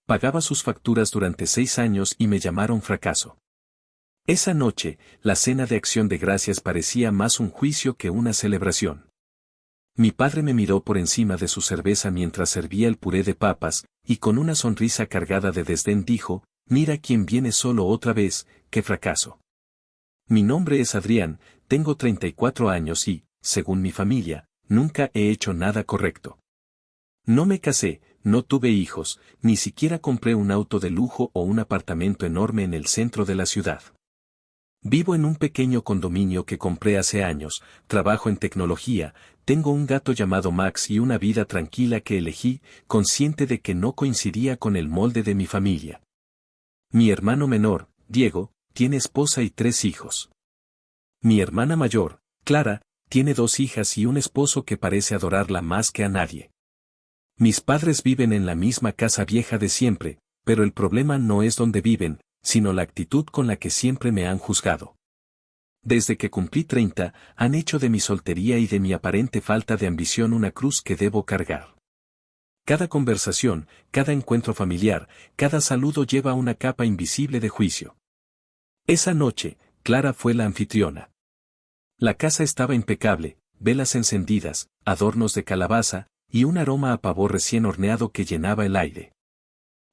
Pagaba sus facturas durante 6 años y me llamaron fracaso. Esa noche, la cena de Acción de Gracias parecía más un juicio que una celebración. Mi padre me miró por encima de su cerveza mientras servía el puré de papas, y con una sonrisa cargada de desdén dijo, «Mira quién viene solo otra vez, qué fracaso». Mi nombre es Adrián, tengo 34 años y, según mi familia, nunca he hecho nada correcto. No me casé, no tuve hijos, ni siquiera compré un auto de lujo o un apartamento enorme en el centro de la ciudad. Vivo en un pequeño condominio que compré hace años, trabajo en tecnología, tengo un gato llamado Max y una vida tranquila que elegí, consciente de que no coincidía con el molde de mi familia. Mi hermano menor, Diego, tiene esposa y 3 hijos. Mi hermana mayor, Clara, tiene 2 hijas y un esposo que parece adorarla más que a nadie. Mis padres viven en la misma casa vieja de siempre, pero el problema no es donde viven, sino la actitud con la que siempre me han juzgado. Desde que cumplí 30, han hecho de mi soltería y de mi aparente falta de ambición una cruz que debo cargar. Cada conversación, cada encuentro familiar, cada saludo lleva una capa invisible de juicio. Esa noche, Clara fue la anfitriona. La casa estaba impecable, velas encendidas, adornos de calabaza, y un aroma a pavor recién horneado que llenaba el aire.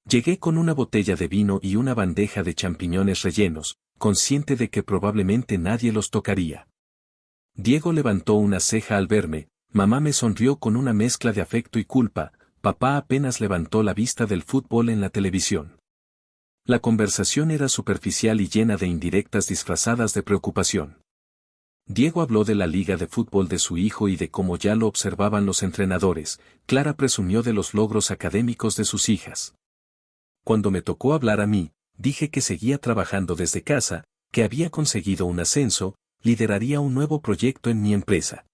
Llegué con una botella de vino y una bandeja de champiñones rellenos, consciente de que probablemente nadie los tocaría. Diego levantó una ceja al verme, mamá me sonrió con una mezcla de afecto y culpa, papá apenas levantó la vista del fútbol en la televisión. La conversación era superficial y llena de indirectas disfrazadas de preocupación. Diego habló de la liga de fútbol de su hijo y de cómo ya lo observaban los entrenadores. Clara presumió de los logros académicos de sus hijas. Cuando me tocó hablar a mí, dije que seguía trabajando desde casa, que había conseguido un ascenso, lideraría un nuevo proyecto en mi empresa.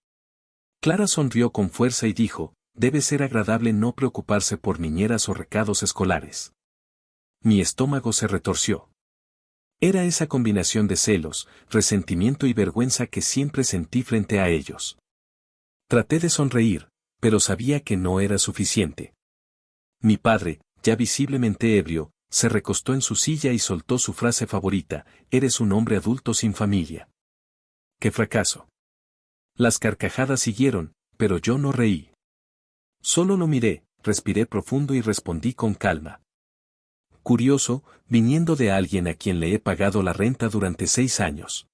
Clara sonrió con fuerza y dijo, debe ser agradable no preocuparse por niñeras o recados escolares. Mi estómago se retorció. Era esa combinación de celos, resentimiento y vergüenza que siempre sentí frente a ellos. Traté de sonreír, pero sabía que no era suficiente. Mi padre, ya visiblemente ebrio, se recostó en su silla y soltó su frase favorita, eres un hombre adulto sin familia. ¡Qué fracaso! Las carcajadas siguieron, pero yo no reí. Solo lo miré, respiré profundo y respondí con calma. Curioso, viniendo de alguien a quien le he pagado la renta durante 6 años.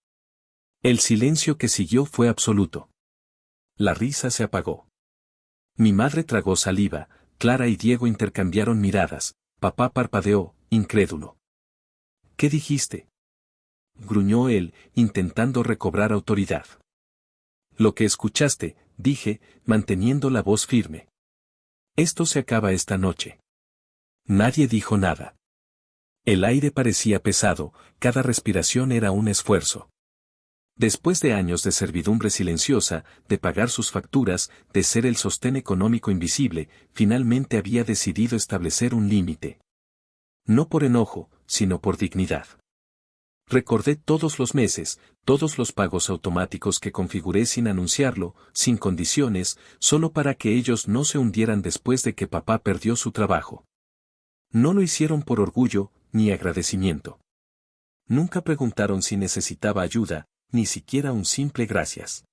El silencio que siguió fue absoluto. La risa se apagó. Mi madre tragó saliva, Clara y Diego intercambiaron miradas, papá parpadeó, incrédulo. ¿Qué dijiste?, gruñó él, intentando recobrar autoridad. Lo que escuchaste, dije, manteniendo la voz firme. Esto se acaba esta noche. Nadie dijo nada. El aire parecía pesado, cada respiración era un esfuerzo. Después de años de servidumbre silenciosa, de pagar sus facturas, de ser el sostén económico invisible, finalmente había decidido establecer un límite. No por enojo, sino por dignidad. Recordé todos los meses, todos los pagos automáticos que configuré sin anunciarlo, sin condiciones, solo para que ellos no se hundieran después de que papá perdió su trabajo. No lo hicieron por orgullo, ni agradecimiento. Nunca preguntaron si necesitaba ayuda, ni siquiera un simple gracias.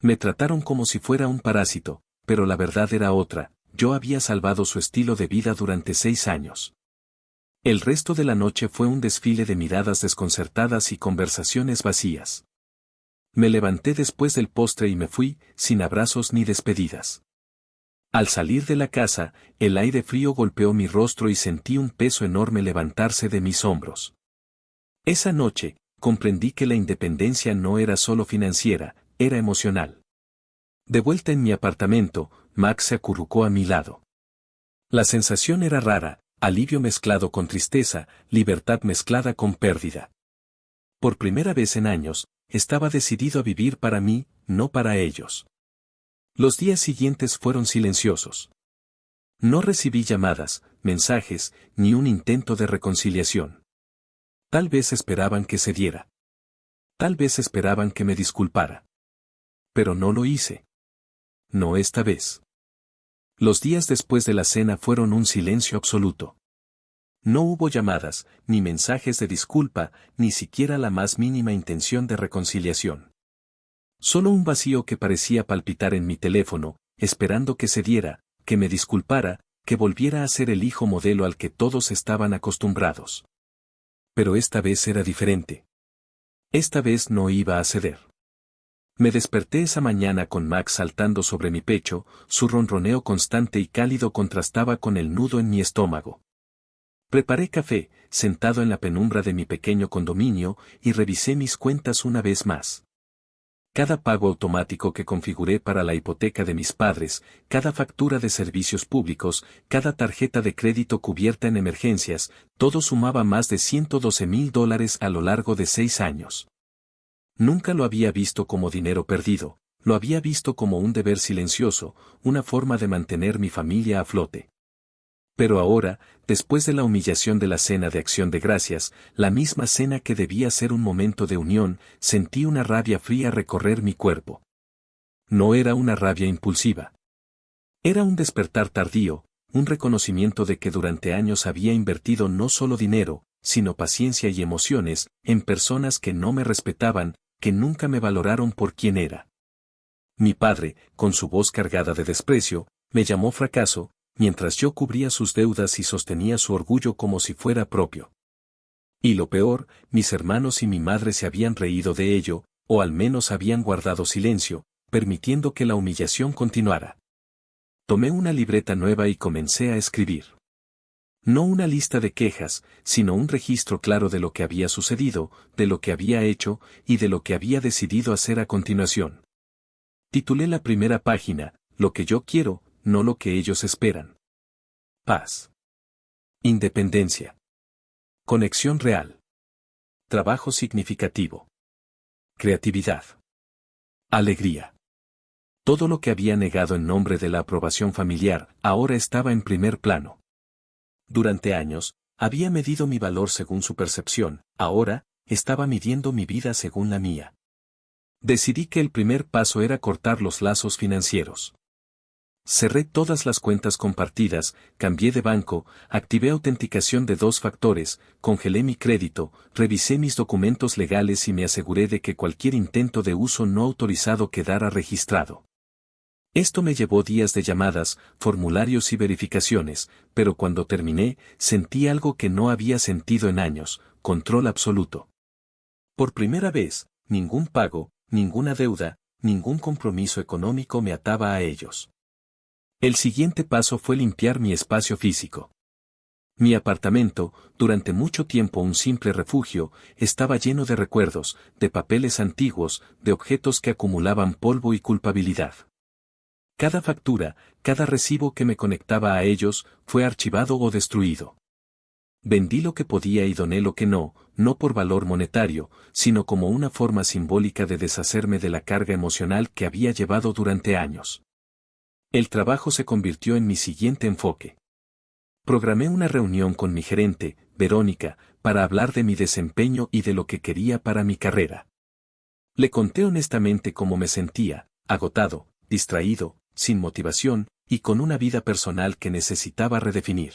Me trataron como si fuera un parásito, pero la verdad era otra, yo había salvado su estilo de vida durante 6 años. El resto de la noche fue un desfile de miradas desconcertadas y conversaciones vacías. Me levanté después del postre y me fui, sin abrazos ni despedidas. Al salir de la casa, el aire frío golpeó mi rostro y sentí un peso enorme levantarse de mis hombros. Esa noche, comprendí que la independencia no era solo financiera, era emocional. De vuelta en mi apartamento, Max se acurrucó a mi lado. La sensación era rara, alivio mezclado con tristeza, libertad mezclada con pérdida. Por primera vez en años, estaba decidido a vivir para mí, no para ellos. Los días siguientes fueron silenciosos. No recibí llamadas, mensajes, ni un intento de reconciliación. Tal vez esperaban que se diera. Tal vez esperaban que me disculpara. Pero no lo hice. No esta vez. Los días después de la cena fueron un silencio absoluto. No hubo llamadas, ni mensajes de disculpa, ni siquiera la más mínima intención de reconciliación. Solo un vacío que parecía palpitar en mi teléfono, esperando que se diera, que me disculpara, que volviera a ser el hijo modelo al que todos estaban acostumbrados. Pero esta vez era diferente. Esta vez no iba a ceder. Me desperté esa mañana con Max saltando sobre mi pecho, su ronroneo constante y cálido contrastaba con el nudo en mi estómago. Preparé café, sentado en la penumbra de mi pequeño condominio, y revisé mis cuentas una vez más. Cada pago automático que configuré para la hipoteca de mis padres, cada factura de servicios públicos, cada tarjeta de crédito cubierta en emergencias, todo sumaba más de $112,000 a lo largo de 6 años. Nunca lo había visto como dinero perdido, lo había visto como un deber silencioso, una forma de mantener mi familia a flote. Pero ahora, después de la humillación de la cena de acción de gracias, la misma cena que debía ser un momento de unión, sentí una rabia fría recorrer mi cuerpo. No era una rabia impulsiva. Era un despertar tardío, un reconocimiento de que durante años había invertido no solo dinero, sino paciencia y emociones, en personas que no me respetaban, que nunca me valoraron por quien era. Mi padre, con su voz cargada de desprecio, me llamó fracaso, mientras yo cubría sus deudas y sostenía su orgullo como si fuera propio. Y lo peor, mis hermanos y mi madre se habían reído de ello, o al menos habían guardado silencio, permitiendo que la humillación continuara. Tomé una libreta nueva y comencé a escribir. No una lista de quejas, sino un registro claro de lo que había sucedido, de lo que había hecho, y de lo que había decidido hacer a continuación. Titulé la primera página, Lo que yo quiero, no lo que ellos esperan. Paz. Independencia. Conexión real. Trabajo significativo. Creatividad. Alegría. Todo lo que había negado en nombre de la aprobación familiar, ahora estaba en primer plano. Durante años, había medido mi valor según su percepción, ahora, estaba midiendo mi vida según la mía. Decidí que el primer paso era cortar los lazos financieros. Cerré todas las cuentas compartidas, cambié de banco, activé autenticación de 2 factores, congelé mi crédito, revisé mis documentos legales y me aseguré de que cualquier intento de uso no autorizado quedara registrado. Esto me llevó días de llamadas, formularios y verificaciones, pero cuando terminé, sentí algo que no había sentido en años, control absoluto. Por primera vez, ningún pago, ninguna deuda, ningún compromiso económico me ataba a ellos. El siguiente paso fue limpiar mi espacio físico. Mi apartamento, durante mucho tiempo un simple refugio, estaba lleno de recuerdos, de papeles antiguos, de objetos que acumulaban polvo y culpabilidad. Cada factura, cada recibo que me conectaba a ellos, fue archivado o destruido. Vendí lo que podía y doné lo que no, no por valor monetario, sino como una forma simbólica de deshacerme de la carga emocional que había llevado durante años. El trabajo se convirtió en mi siguiente enfoque. Programé una reunión con mi gerente, Verónica, para hablar de mi desempeño y de lo que quería para mi carrera. Le conté honestamente cómo me sentía, agotado, distraído, sin motivación, y con una vida personal que necesitaba redefinir.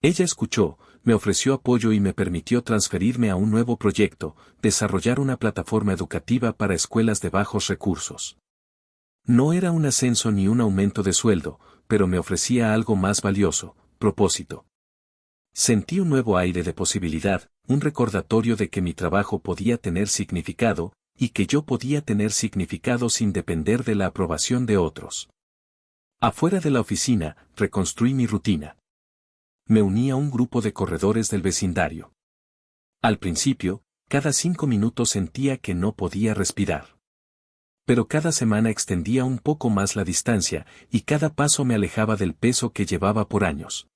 Ella escuchó, me ofreció apoyo y me permitió transferirme a un nuevo proyecto, desarrollar una plataforma educativa para escuelas de bajos recursos. No era un ascenso ni un aumento de sueldo, pero me ofrecía algo más valioso, propósito. Sentí un nuevo aire de posibilidad, un recordatorio de que mi trabajo podía tener significado, y que yo podía tener significado sin depender de la aprobación de otros. Afuera de la oficina, reconstruí mi rutina. Me uní a un grupo de corredores del vecindario. Al principio, cada 5 minutos sentía que no podía respirar. Pero cada semana extendía un poco más la distancia, y cada paso me alejaba del peso que llevaba por años.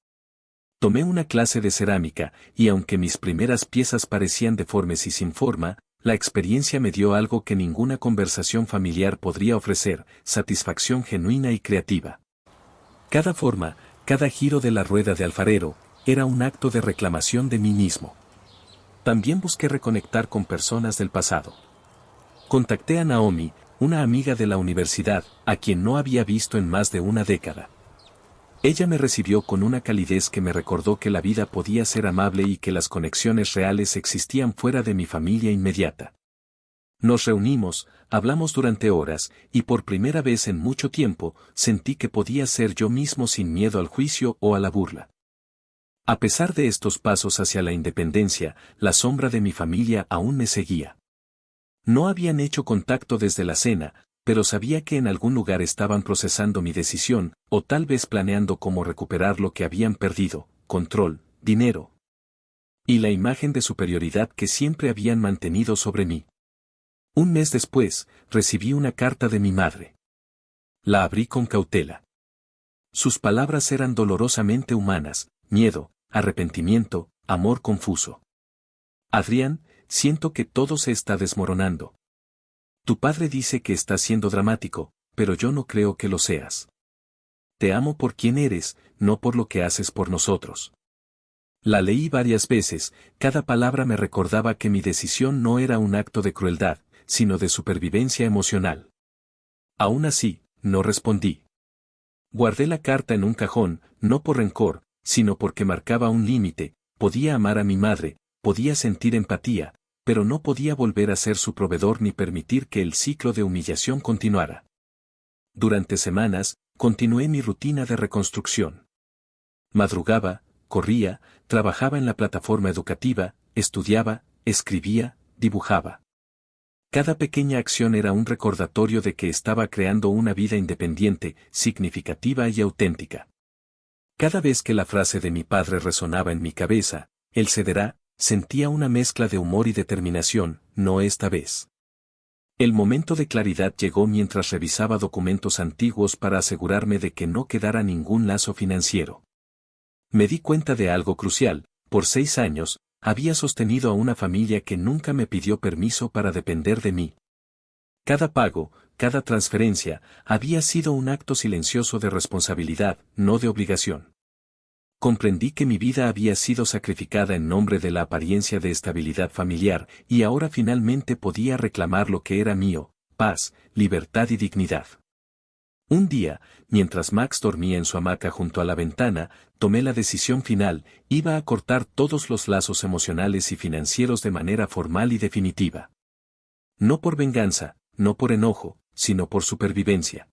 Tomé una clase de cerámica, y aunque mis primeras piezas parecían deformes y sin forma, la experiencia me dio algo que ninguna conversación familiar podría ofrecer, satisfacción genuina y creativa. Cada forma, cada giro de la rueda de alfarero, era un acto de reclamación de mí mismo. También busqué reconectar con personas del pasado. Contacté a Naomi, una amiga de la universidad, a quien no había visto en más de una década. Ella me recibió con una calidez que me recordó que la vida podía ser amable y que las conexiones reales existían fuera de mi familia inmediata. Nos reunimos, hablamos durante horas, y por primera vez en mucho tiempo, sentí que podía ser yo mismo sin miedo al juicio o a la burla. A pesar de estos pasos hacia la independencia, la sombra de mi familia aún me seguía. No habían hecho contacto desde la cena, pero sabía que en algún lugar estaban procesando mi decisión, o tal vez planeando cómo recuperar lo que habían perdido: control, dinero y la imagen de superioridad que siempre habían mantenido sobre mí. Un mes después, recibí una carta de mi madre. La abrí con cautela. Sus palabras eran dolorosamente humanas: miedo, arrepentimiento, amor confuso. Adrián, siento que todo se está desmoronando. Tu padre dice que estás siendo dramático, pero yo no creo que lo seas. Te amo por quien eres, no por lo que haces por nosotros. La leí varias veces, cada palabra me recordaba que mi decisión no era un acto de crueldad, sino de supervivencia emocional. Aún así, no respondí. Guardé la carta en un cajón, no por rencor, sino porque marcaba un límite: podía amar a mi madre, podía sentir empatía, pero no podía volver a ser su proveedor ni permitir que el ciclo de humillación continuara. Durante semanas, continué mi rutina de reconstrucción. Madrugaba, corría, trabajaba en la plataforma educativa, estudiaba, escribía, dibujaba. Cada pequeña acción era un recordatorio de que estaba creando una vida independiente, significativa y auténtica. Cada vez que la frase de mi padre resonaba en mi cabeza: él cederá, sentía una mezcla de humor y determinación: no esta vez. El momento de claridad llegó mientras revisaba documentos antiguos para asegurarme de que no quedara ningún lazo financiero. Me di cuenta de algo crucial: por 6 años, había sostenido a una familia que nunca me pidió permiso para depender de mí. Cada pago, cada transferencia, había sido un acto silencioso de responsabilidad, no de obligación. Comprendí que mi vida había sido sacrificada en nombre de la apariencia de estabilidad familiar, y ahora finalmente podía reclamar lo que era mío: paz, libertad y dignidad. Un día, mientras Max dormía en su hamaca junto a la ventana, tomé la decisión final: iba a cortar todos los lazos emocionales y financieros de manera formal y definitiva. No por venganza, no por enojo, sino por supervivencia.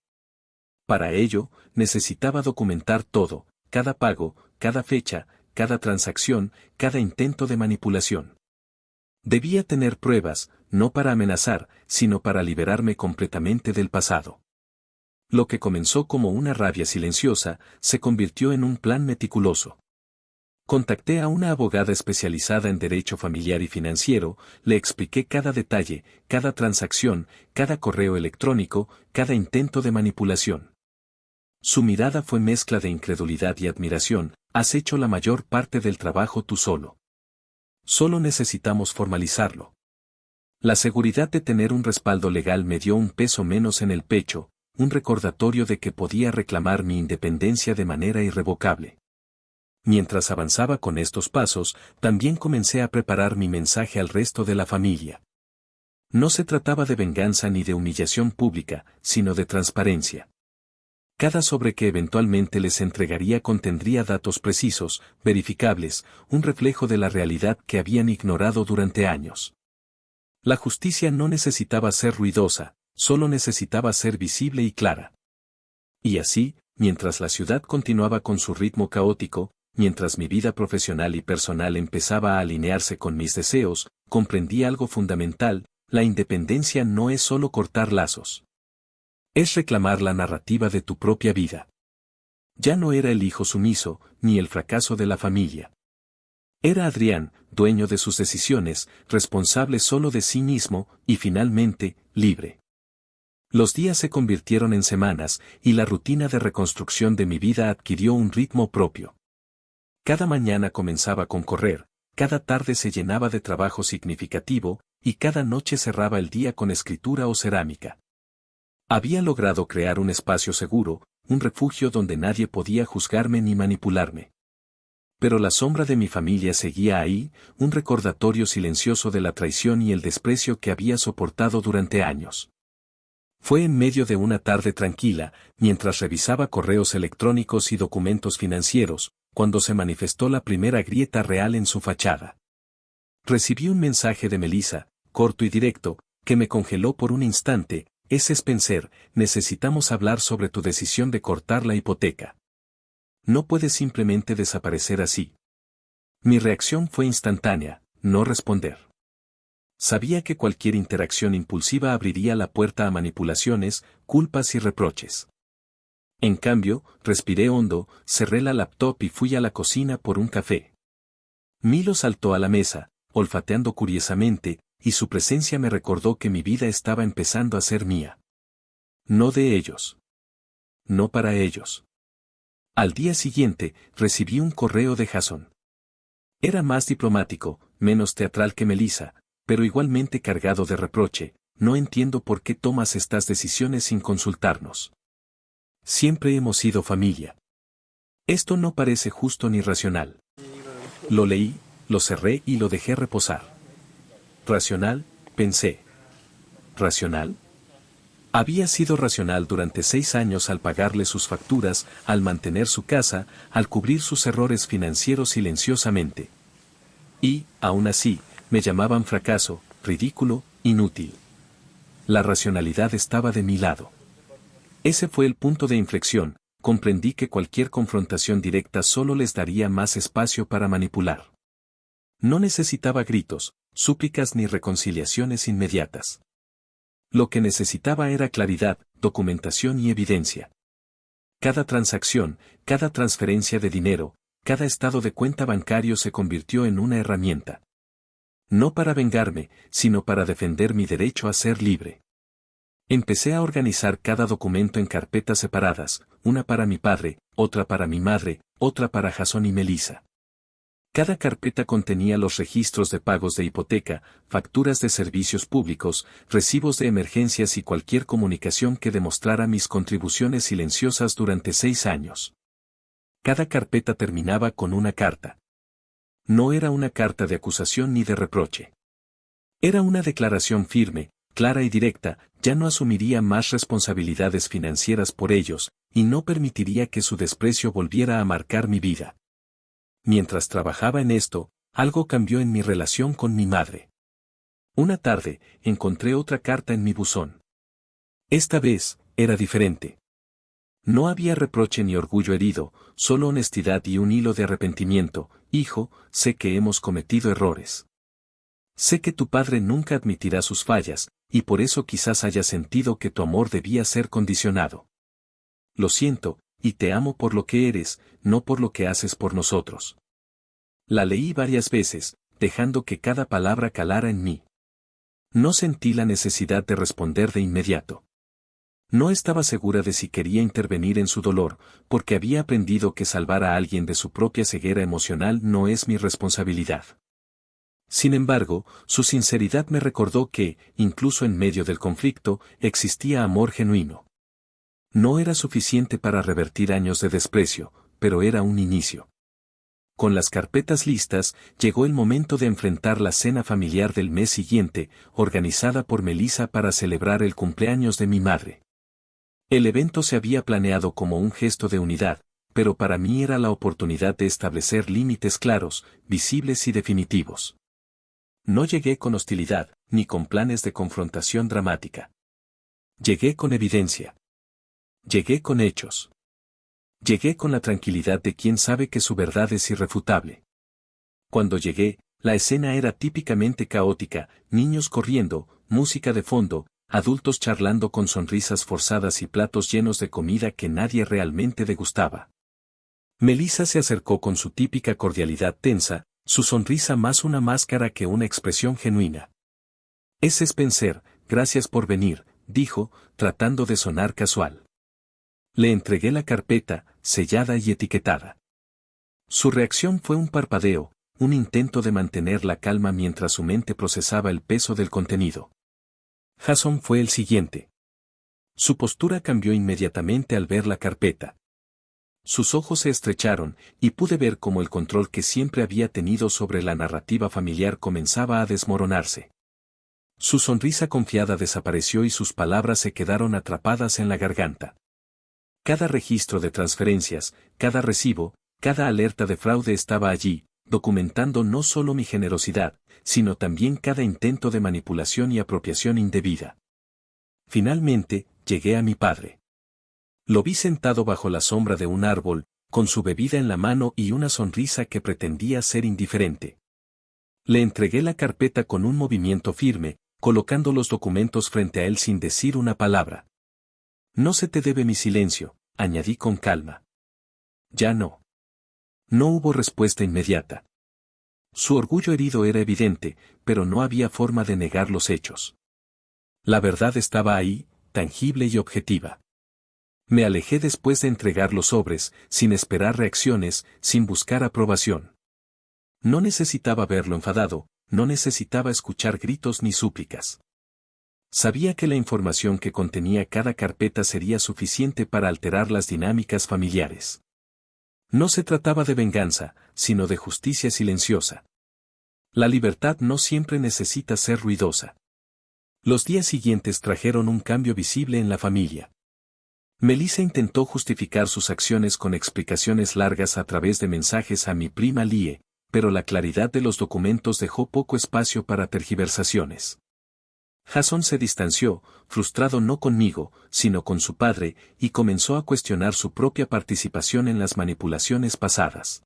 Para ello, necesitaba documentar todo: cada pago, cada fecha, cada transacción, cada intento de manipulación. Debía tener pruebas, no para amenazar, sino para liberarme completamente del pasado. Lo que comenzó como una rabia silenciosa, se convirtió en un plan meticuloso. Contacté a una abogada especializada en derecho familiar y financiero, le expliqué cada detalle, cada transacción, cada correo electrónico, cada intento de manipulación. Su mirada fue mezcla de incredulidad y admiración: has hecho la mayor parte del trabajo tú solo. Solo necesitamos formalizarlo. La seguridad de tener un respaldo legal me dio un peso menos en el pecho, un recordatorio de que podía reclamar mi independencia de manera irrevocable. Mientras avanzaba con estos pasos, también comencé a preparar mi mensaje al resto de la familia. No se trataba de venganza ni de humillación pública, sino de transparencia. Cada sobre que eventualmente les entregaría contendría datos precisos, verificables, un reflejo de la realidad que habían ignorado durante años. La justicia no necesitaba ser ruidosa, solo necesitaba ser visible y clara. Y así, mientras la ciudad continuaba con su ritmo caótico, mientras mi vida profesional y personal empezaba a alinearse con mis deseos, comprendí algo fundamental: la independencia no es solo cortar lazos. Es reclamar la narrativa de tu propia vida. Ya no era el hijo sumiso, ni el fracaso de la familia. Era Adrián, dueño de sus decisiones, responsable solo de sí mismo, y finalmente, libre. Los días se convirtieron en semanas, y la rutina de reconstrucción de mi vida adquirió un ritmo propio. Cada mañana comenzaba con correr, cada tarde se llenaba de trabajo significativo, y cada noche cerraba el día con escritura o cerámica. Había logrado crear un espacio seguro, un refugio donde nadie podía juzgarme ni manipularme. Pero la sombra de mi familia seguía ahí, un recordatorio silencioso de la traición y el desprecio que había soportado durante años. Fue en medio de una tarde tranquila, mientras revisaba correos electrónicos y documentos financieros, cuando se manifestó la primera grieta real en su fachada. Recibí un mensaje de Melissa, corto y directo, que me congeló por un instante. Es Spencer, necesitamos hablar sobre tu decisión de cortar la hipoteca. No puedes simplemente desaparecer así. Mi reacción fue instantánea, no responder. Sabía que cualquier interacción impulsiva abriría la puerta a manipulaciones, culpas y reproches. En cambio, respiré hondo, cerré la laptop y fui a la cocina por un café. Milo saltó a la mesa, olfateando curiosamente, y su presencia me recordó que mi vida estaba empezando a ser mía. No de ellos. No para ellos. Al día siguiente, recibí un correo de Jason. Era más diplomático, menos teatral que Melissa, pero igualmente cargado de reproche. No entiendo por qué tomas estas decisiones sin consultarnos. Siempre hemos sido familia. Esto no parece justo ni racional. Lo leí, lo cerré y lo dejé reposar. ¿Racional?, pensé. ¿Racional? Había sido racional durante 6 años al pagarle sus facturas, al mantener su casa, al cubrir sus errores financieros silenciosamente. Y, aún así, me llamaban fracaso, ridículo, inútil. La racionalidad estaba de mi lado. Ese fue el punto de inflexión. Comprendí que cualquier confrontación directa solo les daría más espacio para manipular. No necesitaba gritos, súplicas ni reconciliaciones inmediatas. Lo que necesitaba era claridad, documentación y evidencia. Cada transacción, cada transferencia de dinero, cada estado de cuenta bancario se convirtió en una herramienta. No para vengarme, sino para defender mi derecho a ser libre. Empecé a organizar cada documento en carpetas separadas, una para mi padre, otra para mi madre, otra para Jason y Melissa. Cada carpeta contenía los registros de pagos de hipoteca, facturas de servicios públicos, recibos de emergencias y cualquier comunicación que demostrara mis contribuciones silenciosas durante 6 años. Cada carpeta terminaba con una carta. No era una carta de acusación ni de reproche. Era una declaración firme, clara y directa. Ya no asumiría más responsabilidades financieras por ellos, y no permitiría que su desprecio volviera a marcar mi vida. Mientras trabajaba en esto, algo cambió en mi relación con mi madre. Una tarde, encontré otra carta en mi buzón. Esta vez, era diferente. No había reproche ni orgullo herido, solo honestidad y un hilo de arrepentimiento. Hijo, sé que hemos cometido errores. Sé que tu padre nunca admitirá sus fallas, y por eso quizás hayas sentido que tu amor debía ser condicionado. Lo siento, y te amo por lo que eres, no por lo que haces por nosotros. La leí varias veces, dejando que cada palabra calara en mí. No sentí la necesidad de responder de inmediato. No estaba segura de si quería intervenir en su dolor, porque había aprendido que salvar a alguien de su propia ceguera emocional no es mi responsabilidad. Sin embargo, su sinceridad me recordó que, incluso en medio del conflicto, existía amor genuino. No era suficiente para revertir años de desprecio, pero era un inicio. Con las carpetas listas, llegó el momento de enfrentar la cena familiar del mes siguiente, organizada por Melissa para celebrar el cumpleaños de mi madre. El evento se había planeado como un gesto de unidad, pero para mí era la oportunidad de establecer límites claros, visibles y definitivos. No llegué con hostilidad, ni con planes de confrontación dramática. Llegué con evidencia. Llegué con hechos. Llegué con la tranquilidad de quien sabe que su verdad es irrefutable. Cuando llegué, la escena era típicamente caótica, niños corriendo, música de fondo, adultos charlando con sonrisas forzadas y platos llenos de comida que nadie realmente degustaba. Melissa se acercó con su típica cordialidad tensa, su sonrisa más una máscara que una expresión genuina. Es Spencer, gracias por venir, dijo, tratando de sonar casual. Le entregué la carpeta, sellada y etiquetada. Su reacción fue un parpadeo, un intento de mantener la calma mientras su mente procesaba el peso del contenido. Jason fue el siguiente. Su postura cambió inmediatamente al ver la carpeta. Sus ojos se estrecharon, y pude ver cómo el control que siempre había tenido sobre la narrativa familiar comenzaba a desmoronarse. Su sonrisa confiada desapareció y sus palabras se quedaron atrapadas en la garganta. Cada registro de transferencias, cada recibo, cada alerta de fraude estaba allí, documentando no solo mi generosidad, sino también cada intento de manipulación y apropiación indebida. Finalmente, llegué a mi padre. Lo vi sentado bajo la sombra de un árbol, con su bebida en la mano y una sonrisa que pretendía ser indiferente. Le entregué la carpeta con un movimiento firme, colocando los documentos frente a él sin decir una palabra. No se te debe mi silencio, añadí con calma. Ya no. No hubo respuesta inmediata. Su orgullo herido era evidente, pero no había forma de negar los hechos. La verdad estaba ahí, tangible y objetiva. Me alejé después de entregar los sobres, sin esperar reacciones, sin buscar aprobación. No necesitaba verlo enfadado, no necesitaba escuchar gritos ni súplicas. Sabía que la información que contenía cada carpeta sería suficiente para alterar las dinámicas familiares. No se trataba de venganza, sino de justicia silenciosa. La libertad no siempre necesita ser ruidosa. Los días siguientes trajeron un cambio visible en la familia. Melissa intentó justificar sus acciones con explicaciones largas a través de mensajes a mi prima Lie, pero la claridad de los documentos dejó poco espacio para tergiversaciones. Jason se distanció, frustrado no conmigo, sino con su padre, y comenzó a cuestionar su propia participación en las manipulaciones pasadas.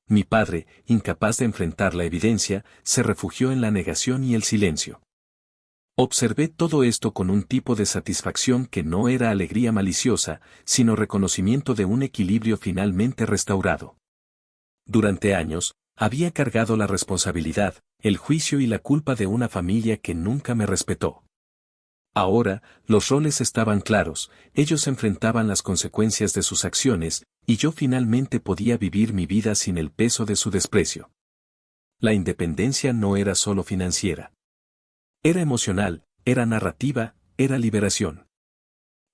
Mi padre, incapaz de enfrentar la evidencia, se refugió en la negación y el silencio. Observé todo esto con un tipo de satisfacción que no era alegría maliciosa, sino reconocimiento de un equilibrio finalmente restaurado. Durante años, había cargado la responsabilidad, el juicio y la culpa de una familia que nunca me respetó. Ahora, los roles estaban claros, ellos enfrentaban las consecuencias de sus acciones, y yo finalmente podía vivir mi vida sin el peso de su desprecio. La independencia no era solo financiera. Era emocional, era narrativa, era liberación.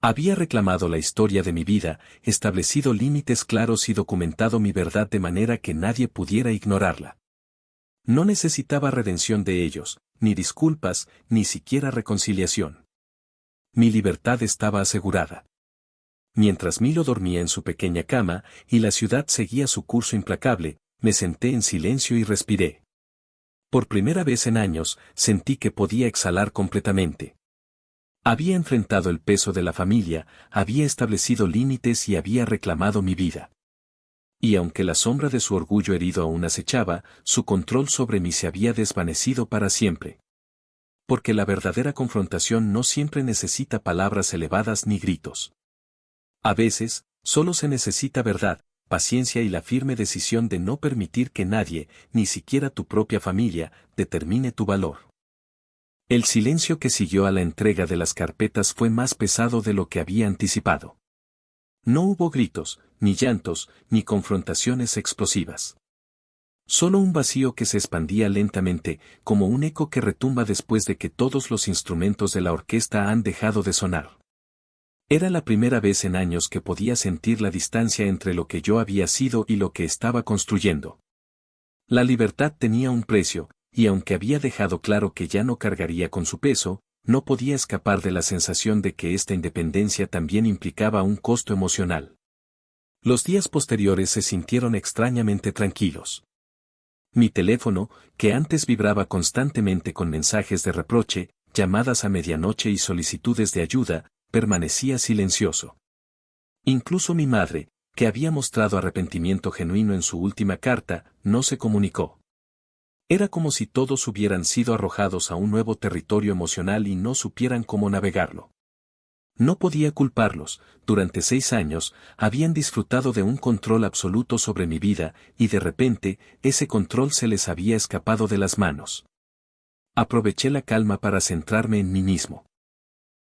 Había reclamado la historia de mi vida, establecido límites claros y documentado mi verdad de manera que nadie pudiera ignorarla. No necesitaba redención de ellos, ni disculpas, ni siquiera reconciliación. Mi libertad estaba asegurada. Mientras Milo dormía en su pequeña cama y la ciudad seguía su curso implacable, me senté en silencio y respiré. Por primera vez en años, sentí que podía exhalar completamente. Había enfrentado el peso de la familia, había establecido límites y había reclamado mi vida. Y aunque la sombra de su orgullo herido aún acechaba, su control sobre mí se había desvanecido para siempre. Porque la verdadera confrontación no siempre necesita palabras elevadas ni gritos. A veces, solo se necesita verdad, paciencia y la firme decisión de no permitir que nadie, ni siquiera tu propia familia, determine tu valor. El silencio que siguió a la entrega de las carpetas fue más pesado de lo que había anticipado. No hubo gritos, ni llantos, ni confrontaciones explosivas. Solo un vacío que se expandía lentamente, como un eco que retumba después de que todos los instrumentos de la orquesta han dejado de sonar. Era la primera vez en años que podía sentir la distancia entre lo que yo había sido y lo que estaba construyendo. La libertad tenía un precio, y aunque había dejado claro que ya no cargaría con su peso, no podía escapar de la sensación de que esta independencia también implicaba un costo emocional. Los días posteriores se sintieron extrañamente tranquilos. Mi teléfono, que antes vibraba constantemente con mensajes de reproche, llamadas a medianoche y solicitudes de ayuda, permanecía silencioso. Incluso mi madre, que había mostrado arrepentimiento genuino en su última carta, no se comunicó. Era como si todos hubieran sido arrojados a un nuevo territorio emocional y no supieran cómo navegarlo. No podía culparlos, durante 6 años, habían disfrutado de un control absoluto sobre mi vida, y de repente, ese control se les había escapado de las manos. Aproveché la calma para centrarme en mí mismo.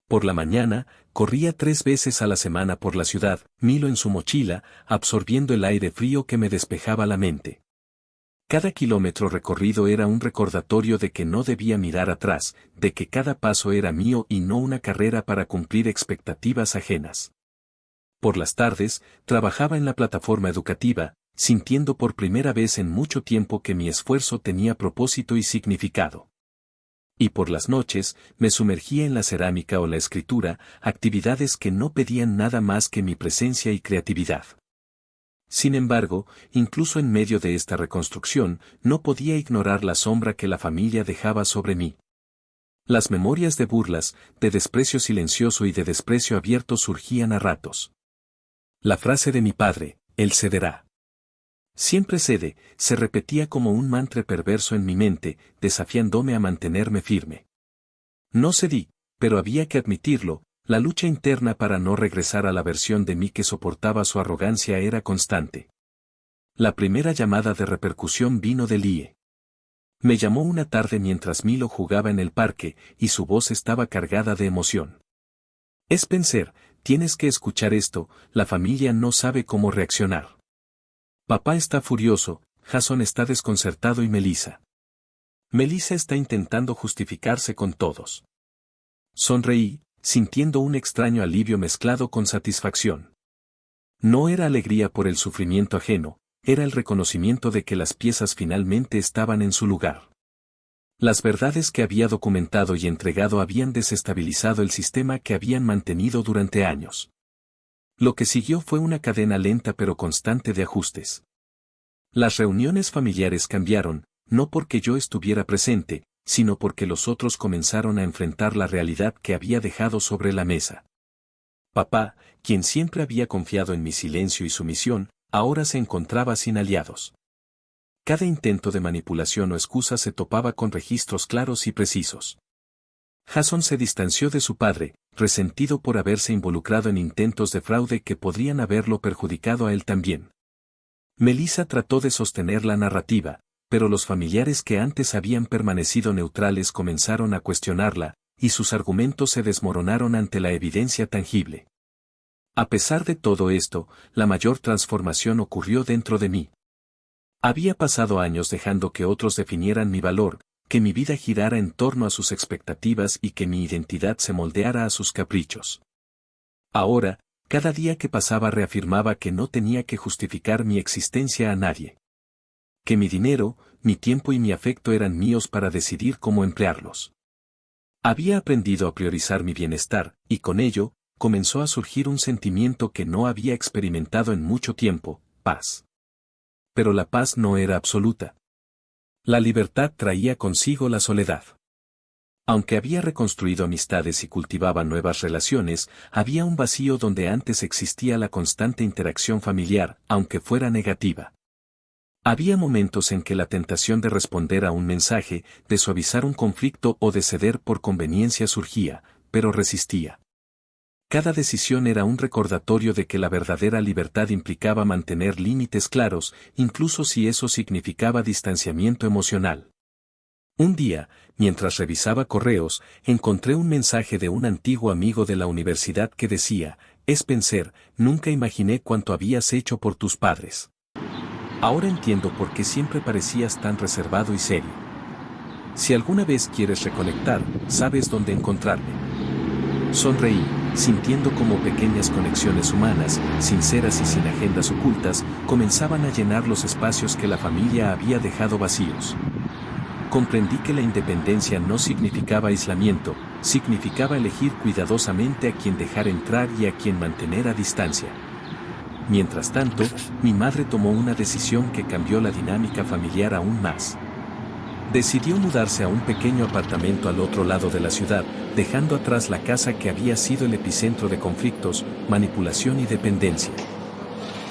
Por la mañana, corría 3 veces a la semana por la ciudad, Milo en su mochila, absorbiendo el aire frío que me despejaba la mente. Cada kilómetro recorrido era un recordatorio de que no debía mirar atrás, de que cada paso era mío y no una carrera para cumplir expectativas ajenas. Por las tardes, trabajaba en la plataforma educativa, sintiendo por primera vez en mucho tiempo que mi esfuerzo tenía propósito y significado. Y por las noches, me sumergía en la cerámica o la escritura, actividades que no pedían nada más que mi presencia y creatividad. Sin embargo, incluso en medio de esta reconstrucción, no podía ignorar la sombra que la familia dejaba sobre mí. Las memorias de burlas, de desprecio silencioso y de desprecio abierto surgían a ratos. La frase de mi padre, él cederá. Siempre cede, se repetía como un mantra perverso en mi mente, desafiándome a mantenerme firme. No cedí, pero había que admitirlo, la lucha interna para no regresar a la versión de mí que soportaba su arrogancia era constante. La primera llamada de repercusión vino de Lie. Me llamó una tarde mientras Milo jugaba en el parque, y su voz estaba cargada de emoción. Spencer, tienes que escuchar esto, la familia no sabe cómo reaccionar. Papá está furioso, Jason está desconcertado y Melissa está intentando justificarse con todos. Sonreí, sintiendo un extraño alivio mezclado con satisfacción. No era alegría por el sufrimiento ajeno, era el reconocimiento de que las piezas finalmente estaban en su lugar. Las verdades que había documentado y entregado habían desestabilizado el sistema que habían mantenido durante años. Lo que siguió fue una cadena lenta pero constante de ajustes. Las reuniones familiares cambiaron, no porque yo estuviera presente, sino porque los otros comenzaron a enfrentar la realidad que había dejado sobre la mesa. Papá, quien siempre había confiado en mi silencio y sumisión, ahora se encontraba sin aliados. Cada intento de manipulación o excusa se topaba con registros claros y precisos. Jason se distanció de su padre, resentido por haberse involucrado en intentos de fraude que podrían haberlo perjudicado a él también. Melissa trató de sostener la narrativa, pero los familiares que antes habían permanecido neutrales comenzaron a cuestionarla, y sus argumentos se desmoronaron ante la evidencia tangible. A pesar de todo esto, la mayor transformación ocurrió dentro de mí. Había pasado años dejando que otros definieran mi valor, que mi vida girara en torno a sus expectativas y que mi identidad se moldeara a sus caprichos. Ahora, cada día que pasaba reafirmaba que no tenía que justificar mi existencia a nadie. Que mi dinero, mi tiempo y mi afecto eran míos para decidir cómo emplearlos. Había aprendido a priorizar mi bienestar, y con ello, comenzó a surgir un sentimiento que no había experimentado en mucho tiempo, paz. Pero la paz no era absoluta. La libertad traía consigo la soledad. Aunque había reconstruido amistades y cultivaba nuevas relaciones, había un vacío donde antes existía la constante interacción familiar, aunque fuera negativa. Había momentos en que la tentación de responder a un mensaje, de suavizar un conflicto o de ceder por conveniencia surgía, pero resistía. Cada decisión era un recordatorio de que la verdadera libertad implicaba mantener límites claros, incluso si eso significaba distanciamiento emocional. Un día, mientras revisaba correos, encontré un mensaje de un antiguo amigo de la universidad que decía: Spencer, nunca imaginé cuánto habías hecho por tus padres. Ahora entiendo por qué siempre parecías tan reservado y serio. Si alguna vez quieres reconectar, sabes dónde encontrarme. Sonreí, sintiendo como pequeñas conexiones humanas, sinceras y sin agendas ocultas, comenzaban a llenar los espacios que la familia había dejado vacíos. Comprendí que la independencia no significaba aislamiento, significaba elegir cuidadosamente a quien dejar entrar y a quien mantener a distancia. Mientras tanto, mi madre tomó una decisión que cambió la dinámica familiar aún más. Decidió mudarse a un pequeño apartamento al otro lado de la ciudad, dejando atrás la casa que había sido el epicentro de conflictos, manipulación y dependencia.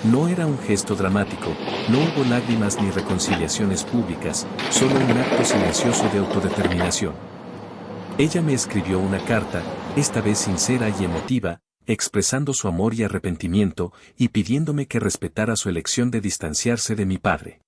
No era un gesto dramático, no hubo lágrimas ni reconciliaciones públicas, solo un acto silencioso de autodeterminación. Ella me escribió una carta, esta vez sincera y emotiva, expresando su amor y arrepentimiento, y pidiéndome que respetara su elección de distanciarse de mi padre.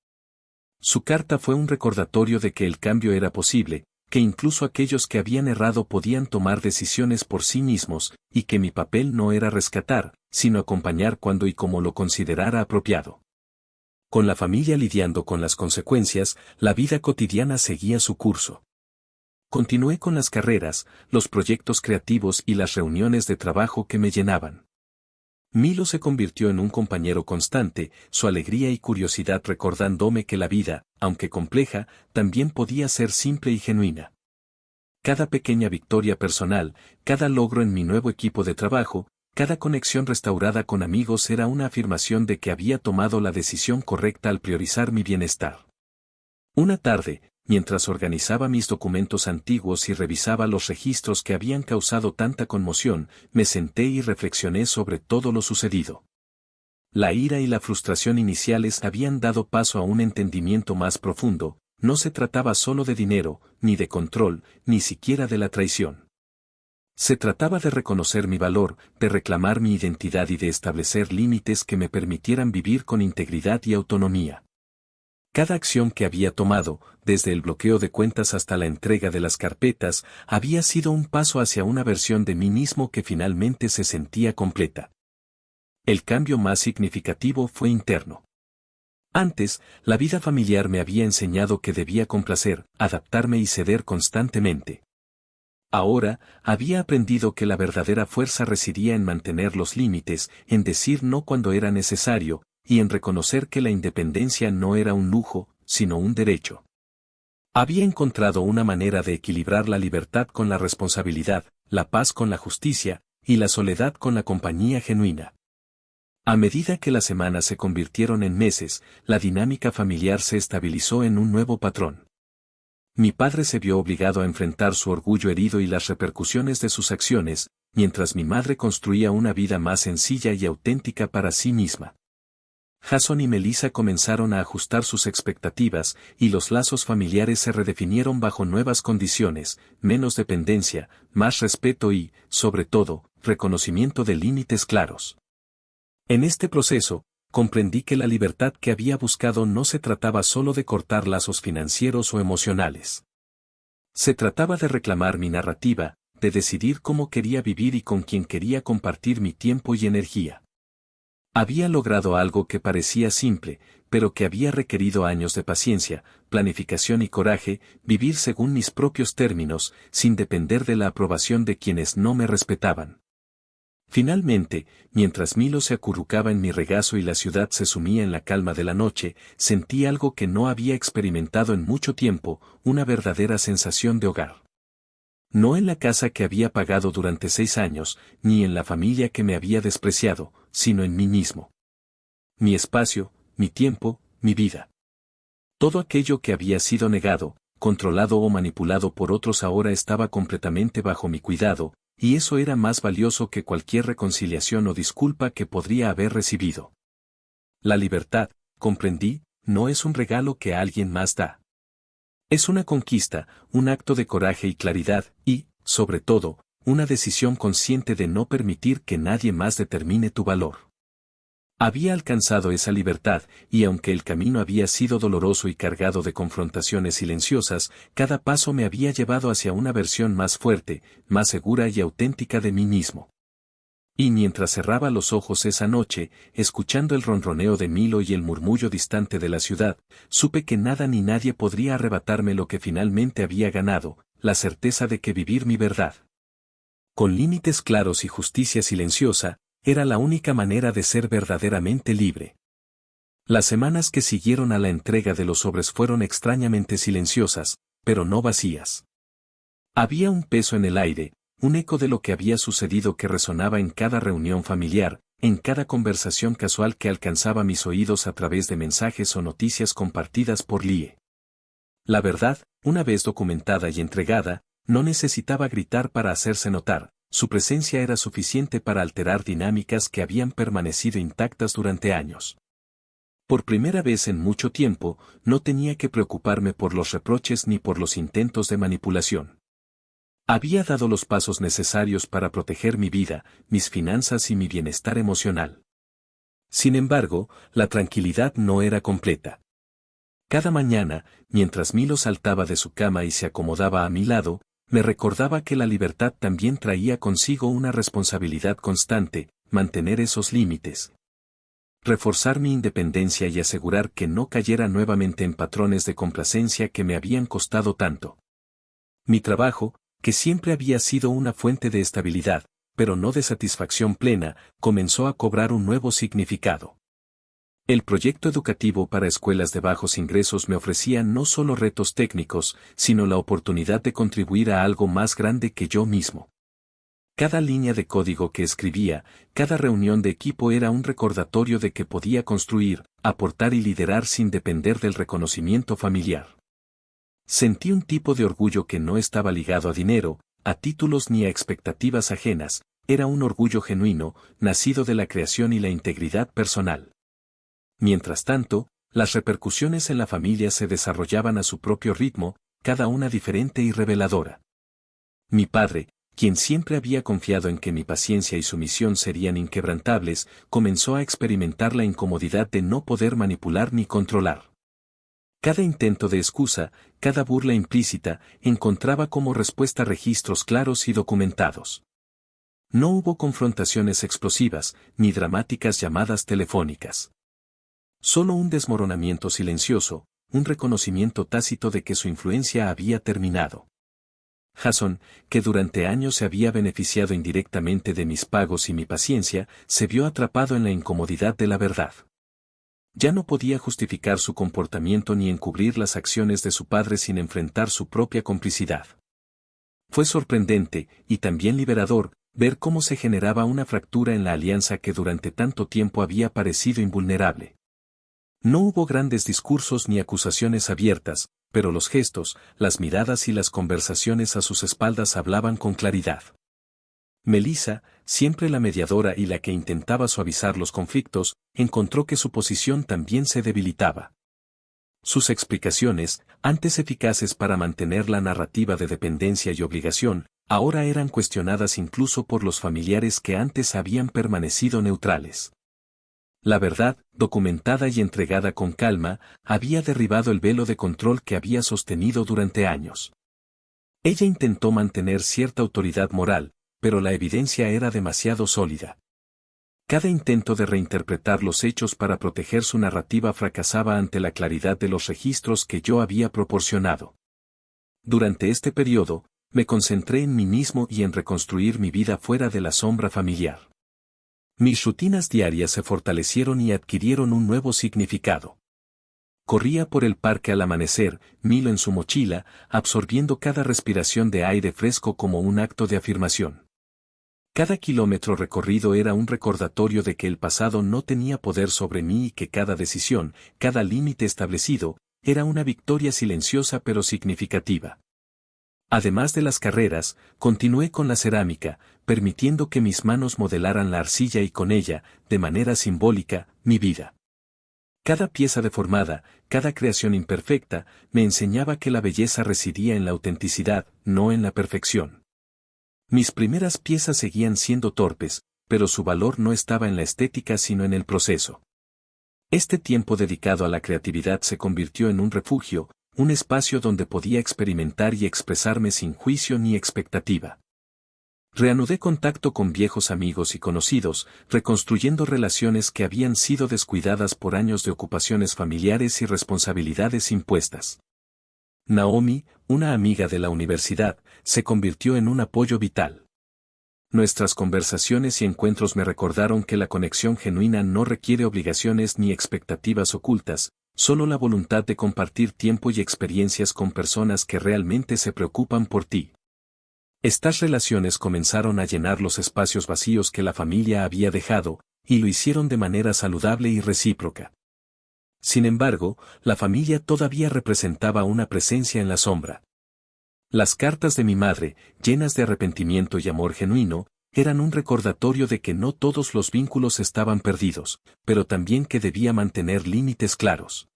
Su carta fue un recordatorio de que el cambio era posible, que incluso aquellos que habían errado podían tomar decisiones por sí mismos, y que mi papel no era rescatar, sino acompañar cuando y como lo considerara apropiado. Con la familia lidiando con las consecuencias, la vida cotidiana seguía su curso. Continué con las carreras, los proyectos creativos y las reuniones de trabajo que me llenaban. Milo se convirtió en un compañero constante, su alegría y curiosidad recordándome que la vida, aunque compleja, también podía ser simple y genuina. cada pequeña victoria personal, cada logro en mi nuevo equipo de trabajo, cada conexión restaurada con amigos era una afirmación de que había tomado la decisión correcta al priorizar mi bienestar. Una tarde, mientras organizaba mis documentos antiguos y revisaba los registros que habían causado tanta conmoción, me senté y reflexioné sobre todo lo sucedido. La ira y la frustración iniciales habían dado paso a un entendimiento más profundo. No se trataba solo de dinero, ni de control, ni siquiera de la traición. Se trataba de reconocer mi valor, de reclamar mi identidad y de establecer límites que me permitieran vivir con integridad y autonomía. Cada acción que había tomado, desde el bloqueo de cuentas hasta la entrega de las carpetas, había sido un paso hacia una versión de mí mismo que finalmente se sentía completa. El cambio más significativo fue interno. Antes, la vida familiar me había enseñado que debía complacer, adaptarme y ceder constantemente. Ahora, había aprendido que la verdadera fuerza residía en mantener los límites, en decir no cuando era necesario, y en reconocer que la independencia no era un lujo, sino un derecho. Había encontrado una manera de equilibrar la libertad con la responsabilidad, la paz con la justicia, y la soledad con la compañía genuina. A medida que las semanas se convirtieron en meses, la dinámica familiar se estabilizó en un nuevo patrón. Mi padre se vio obligado a enfrentar su orgullo herido y las repercusiones de sus acciones, mientras mi madre construía una vida más sencilla y auténtica para sí misma. Jason y Melissa comenzaron a ajustar sus expectativas, y los lazos familiares se redefinieron bajo nuevas condiciones, menos dependencia, más respeto y, sobre todo, reconocimiento de límites claros. En este proceso, comprendí que la libertad que había buscado no se trataba solo de cortar lazos financieros o emocionales. Se trataba de reclamar mi narrativa, de decidir cómo quería vivir y con quién quería compartir mi tiempo y energía. Había logrado algo que parecía simple, pero que había requerido años de paciencia, planificación y coraje, vivir según mis propios términos, sin depender de la aprobación de quienes no me respetaban. Finalmente, mientras Milo se acurrucaba en mi regazo y la ciudad se sumía en la calma de la noche, sentí algo que no había experimentado en mucho tiempo, una verdadera sensación de hogar. No en la casa que había pagado durante 6 años, ni en la familia que me había despreciado, sino en mí mismo. Mi espacio, mi tiempo, mi vida. Todo aquello que había sido negado, controlado o manipulado por otros ahora estaba completamente bajo mi cuidado, y eso era más valioso que cualquier reconciliación o disculpa que podría haber recibido. La libertad, comprendí, no es un regalo que alguien más da. Es una conquista, un acto de coraje y claridad, y, sobre todo, una decisión consciente de no permitir que nadie más determine tu valor. Había alcanzado esa libertad, y aunque el camino había sido doloroso y cargado de confrontaciones silenciosas, cada paso me había llevado hacia una versión más fuerte, más segura y auténtica de mí mismo. Y mientras cerraba los ojos esa noche, escuchando el ronroneo de Milo y el murmullo distante de la ciudad, supe que nada ni nadie podría arrebatarme lo que finalmente había ganado, la certeza de que vivir mi verdad, con límites claros y justicia silenciosa, era la única manera de ser verdaderamente libre. Las semanas que siguieron a la entrega de los sobres fueron extrañamente silenciosas, pero no vacías. Había un peso en el aire, un eco de lo que había sucedido que resonaba en cada reunión familiar, en cada conversación casual que alcanzaba mis oídos a través de mensajes o noticias compartidas por Lie. La verdad, una vez documentada y entregada, no necesitaba gritar para hacerse notar. Su presencia era suficiente para alterar dinámicas que habían permanecido intactas durante años. Por primera vez en mucho tiempo, no tenía que preocuparme por los reproches ni por los intentos de manipulación. Había dado los pasos necesarios para proteger mi vida, mis finanzas y mi bienestar emocional. Sin embargo, la tranquilidad no era completa. Cada mañana, mientras Milo saltaba de su cama y se acomodaba a mi lado, me recordaba que la libertad también traía consigo una responsabilidad constante, mantener esos límites, reforzar mi independencia y asegurar que no cayera nuevamente en patrones de complacencia que me habían costado tanto. Mi trabajo, que siempre había sido una fuente de estabilidad, pero no de satisfacción plena, comenzó a cobrar un nuevo significado. El proyecto educativo para escuelas de bajos ingresos me ofrecía no solo retos técnicos, sino la oportunidad de contribuir a algo más grande que yo mismo. Cada línea de código que escribía, cada reunión de equipo era un recordatorio de que podía construir, aportar y liderar sin depender del reconocimiento familiar. Sentí un tipo de orgullo que no estaba ligado a dinero, a títulos ni a expectativas ajenas, era un orgullo genuino, nacido de la creación y la integridad personal. Mientras tanto, las repercusiones en la familia se desarrollaban a su propio ritmo, cada una diferente y reveladora. Mi padre, quien siempre había confiado en que mi paciencia y sumisión serían inquebrantables, comenzó a experimentar la incomodidad de no poder manipular ni controlar. Cada intento de excusa, cada burla implícita, encontraba como respuesta registros claros y documentados. No hubo confrontaciones explosivas, ni dramáticas llamadas telefónicas. Solo un desmoronamiento silencioso, un reconocimiento tácito de que su influencia había terminado. Jason, que durante años se había beneficiado indirectamente de mis pagos y mi paciencia, se vio atrapado en la incomodidad de la verdad. Ya no podía justificar su comportamiento ni encubrir las acciones de su padre sin enfrentar su propia complicidad. Fue sorprendente, y también liberador, ver cómo se generaba una fractura en la alianza que durante tanto tiempo había parecido invulnerable. No hubo grandes discursos ni acusaciones abiertas, pero los gestos, las miradas y las conversaciones a sus espaldas hablaban con claridad. Melissa, siempre la mediadora y la que intentaba suavizar los conflictos, encontró que su posición también se debilitaba. Sus explicaciones, antes eficaces para mantener la narrativa de dependencia y obligación, ahora eran cuestionadas incluso por los familiares que antes habían permanecido neutrales. La verdad, documentada y entregada con calma, había derribado el velo de control que había sostenido durante años. Ella intentó mantener cierta autoridad moral, pero la evidencia era demasiado sólida. Cada intento de reinterpretar los hechos para proteger su narrativa fracasaba ante la claridad de los registros que yo había proporcionado. Durante este periodo, me concentré en mí mismo y en reconstruir mi vida fuera de la sombra familiar. Mis rutinas diarias se fortalecieron y adquirieron un nuevo significado. Corría por el parque al amanecer, Milo en su mochila, absorbiendo cada respiración de aire fresco como un acto de afirmación. Cada kilómetro recorrido era un recordatorio de que el pasado no tenía poder sobre mí y que cada decisión, cada límite establecido, era una victoria silenciosa pero significativa. Además de las carreras, continué con la cerámica, permitiendo que mis manos modelaran la arcilla y con ella, de manera simbólica, mi vida. Cada pieza deformada, cada creación imperfecta, me enseñaba que la belleza residía en la autenticidad, no en la perfección. Mis primeras piezas seguían siendo torpes, pero su valor no estaba en la estética sino en el proceso. Este tiempo dedicado a la creatividad se convirtió en un refugio, un espacio donde podía experimentar y expresarme sin juicio ni expectativa. Reanudé contacto con viejos amigos y conocidos, reconstruyendo relaciones que habían sido descuidadas por años de ocupaciones familiares y responsabilidades impuestas. Naomi, una amiga de la universidad, se convirtió en un apoyo vital. Nuestras conversaciones y encuentros me recordaron que la conexión genuina no requiere obligaciones ni expectativas ocultas, solo la voluntad de compartir tiempo y experiencias con personas que realmente se preocupan por ti. Estas relaciones comenzaron a llenar los espacios vacíos que la familia había dejado, y lo hicieron de manera saludable y recíproca. Sin embargo, la familia todavía representaba una presencia en la sombra. Las cartas de mi madre, llenas de arrepentimiento y amor genuino, eran un recordatorio de que no todos los vínculos estaban perdidos, pero también que debía mantener límites claros.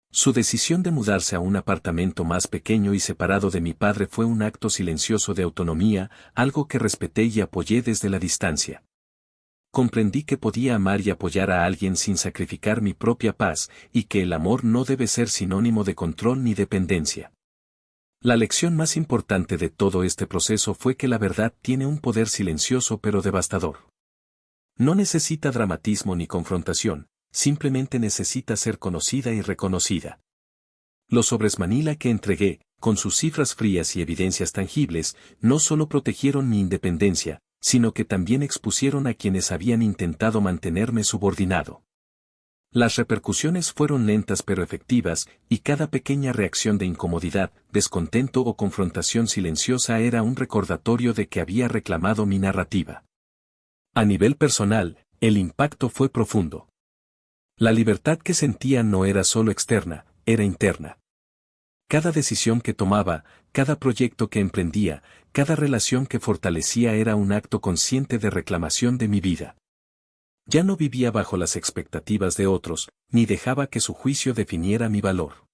Su decisión de mudarse a un apartamento más pequeño y separado de mi padre fue un acto silencioso de autonomía, algo que respeté y apoyé desde la distancia. Comprendí que podía amar y apoyar a alguien sin sacrificar mi propia paz, y que el amor no debe ser sinónimo de control ni dependencia. La lección más importante de todo este proceso fue que la verdad tiene un poder silencioso pero devastador. No necesita dramatismo ni confrontación, simplemente necesita ser conocida y reconocida. Los sobres Manila que entregué, con sus cifras frías y evidencias tangibles, no solo protegieron mi independencia, sino que también expusieron a quienes habían intentado mantenerme subordinado. Las repercusiones fueron lentas pero efectivas, y cada pequeña reacción de incomodidad, descontento o confrontación silenciosa era un recordatorio de que había reclamado mi narrativa. A nivel personal, el impacto fue profundo. La libertad que sentía no era solo externa, era interna. Cada decisión que tomaba, cada proyecto que emprendía, cada relación que fortalecía era un acto consciente de reclamación de mi vida. Ya no vivía bajo las expectativas de otros, ni dejaba que su juicio definiera mi valor.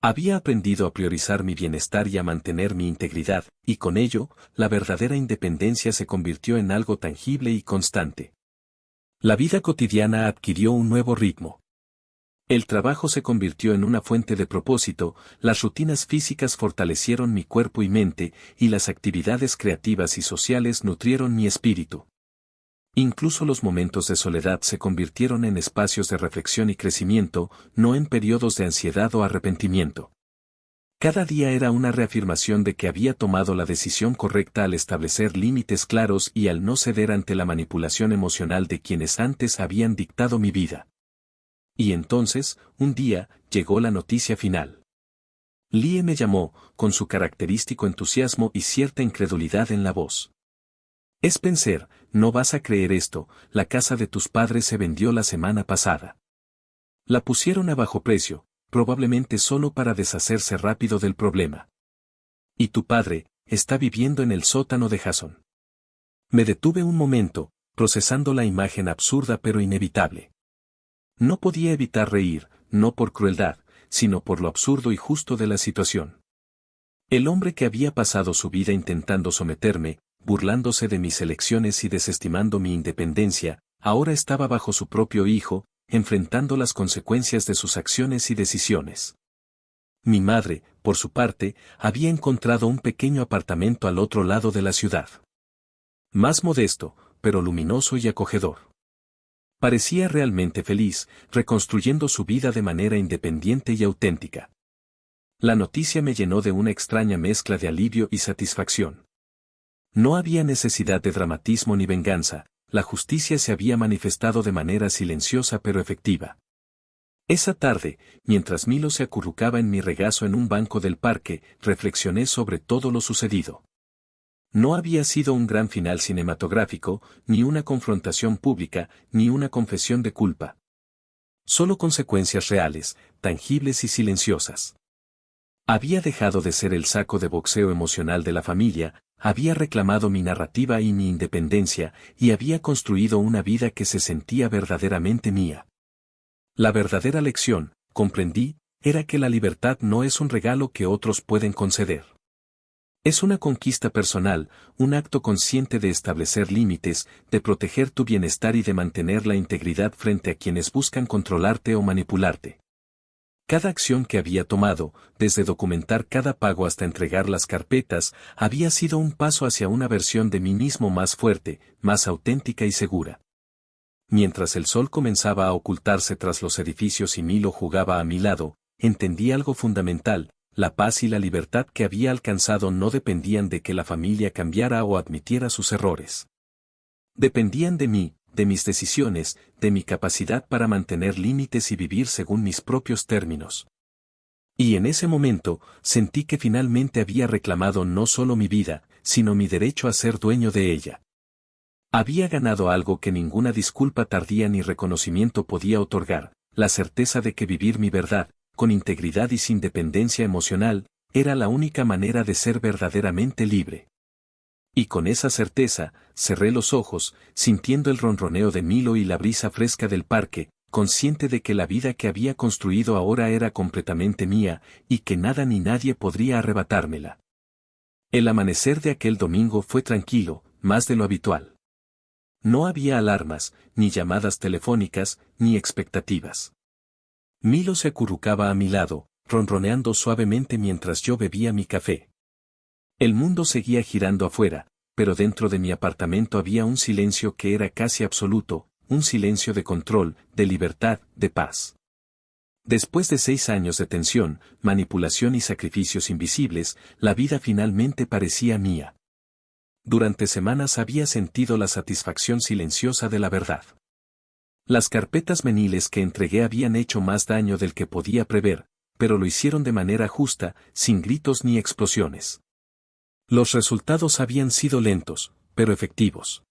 Había aprendido a priorizar mi bienestar y a mantener mi integridad, y con ello, la verdadera independencia se convirtió en algo tangible y constante. La vida cotidiana adquirió un nuevo ritmo. El trabajo se convirtió en una fuente de propósito, las rutinas físicas fortalecieron mi cuerpo y mente, y las actividades creativas y sociales nutrieron mi espíritu. Incluso los momentos de soledad se convirtieron en espacios de reflexión y crecimiento, no en periodos de ansiedad o arrepentimiento. Cada día era una reafirmación de que había tomado la decisión correcta al establecer límites claros y al no ceder ante la manipulación emocional de quienes antes habían dictado mi vida. Y entonces, un día, llegó la noticia final. Lie me llamó, con su característico entusiasmo y cierta incredulidad en la voz. Spencer, no vas a creer esto, la casa de tus padres se vendió la semana pasada. La pusieron a bajo precio, probablemente solo para deshacerse rápido del problema. Y tu padre, está viviendo en el sótano de Jason. Me detuve un momento, procesando la imagen absurda pero inevitable. No podía evitar reír, no por crueldad, sino por lo absurdo y justo de la situación. El hombre que había pasado su vida intentando someterme, burlándose de mis elecciones y desestimando mi independencia, ahora estaba bajo su propio hijo, enfrentando las consecuencias de sus acciones y decisiones. Mi madre, por su parte, había encontrado un pequeño apartamento al otro lado de la ciudad. Más modesto, pero luminoso y acogedor. Parecía realmente feliz, reconstruyendo su vida de manera independiente y auténtica. La noticia me llenó de una extraña mezcla de alivio y satisfacción. No había necesidad de dramatismo ni venganza, la justicia se había manifestado de manera silenciosa pero efectiva. Esa tarde, mientras Milo se acurrucaba en mi regazo en un banco del parque, reflexioné sobre todo lo sucedido. No había sido un gran final cinematográfico, ni una confrontación pública, ni una confesión de culpa. Solo consecuencias reales, tangibles y silenciosas. Había dejado de ser el saco de boxeo emocional de la familia, había reclamado mi narrativa y mi independencia, y había construido una vida que se sentía verdaderamente mía. La verdadera lección, comprendí, era que la libertad no es un regalo que otros pueden conceder. Es una conquista personal, un acto consciente de establecer límites, de proteger tu bienestar y de mantener la integridad frente a quienes buscan controlarte o manipularte. Cada acción que había tomado, desde documentar cada pago hasta entregar las carpetas, había sido un paso hacia una versión de mí mismo más fuerte, más auténtica y segura. Mientras el sol comenzaba a ocultarse tras los edificios y Milo jugaba a mi lado, entendí algo fundamental: la paz y la libertad que había alcanzado no dependían de que la familia cambiara o admitiera sus errores. Dependían de mí, de mis decisiones, de mi capacidad para mantener límites y vivir según mis propios términos. Y en ese momento, sentí que finalmente había reclamado no solo mi vida, sino mi derecho a ser dueño de ella. Había ganado algo que ninguna disculpa tardía ni reconocimiento podía otorgar: la certeza de que vivir mi verdad, con integridad y sin dependencia emocional, era la única manera de ser verdaderamente libre. Y con esa certeza, cerré los ojos, sintiendo el ronroneo de Milo y la brisa fresca del parque, consciente de que la vida que había construido ahora era completamente mía, y que nada ni nadie podría arrebatármela. El amanecer de aquel domingo fue tranquilo, más de lo habitual. No había alarmas, ni llamadas telefónicas, ni expectativas. Milo se acurrucaba a mi lado, ronroneando suavemente mientras yo bebía mi café. El mundo seguía girando afuera, pero dentro de mi apartamento había un silencio que era casi absoluto, un silencio de control, de libertad, de paz. Después de 6 años de tensión, manipulación y sacrificios invisibles, la vida finalmente parecía mía. Durante semanas había sentido la satisfacción silenciosa de la verdad. Las carpetas meniles que entregué habían hecho más daño del que podía prever, pero lo hicieron de manera justa, sin gritos ni explosiones. Los resultados habían sido lentos, pero efectivos.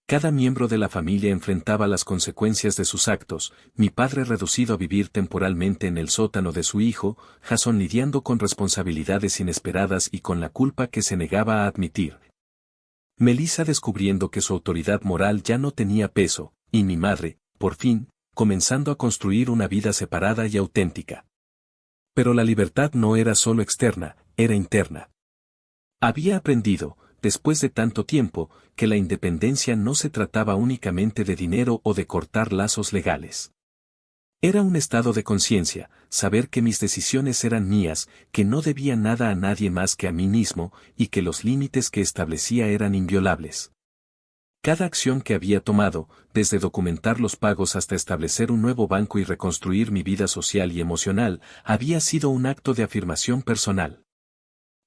Cada miembro de la familia enfrentaba las consecuencias de sus actos, mi padre reducido a vivir temporalmente en el sótano de su hijo, Jason lidiando con responsabilidades inesperadas y con la culpa que se negaba a admitir. Melissa descubriendo que su autoridad moral ya no tenía peso, y mi madre, por fin, comenzando a construir una vida separada y auténtica. Pero la libertad no era solo externa, era interna. Había aprendido, después de tanto tiempo, que la independencia no se trataba únicamente de dinero o de cortar lazos legales. Era un estado de conciencia, saber que mis decisiones eran mías, que no debía nada a nadie más que a mí mismo, y que los límites que establecía eran inviolables. Cada acción que había tomado, desde documentar los pagos hasta establecer un nuevo banco y reconstruir mi vida social y emocional, había sido un acto de afirmación personal.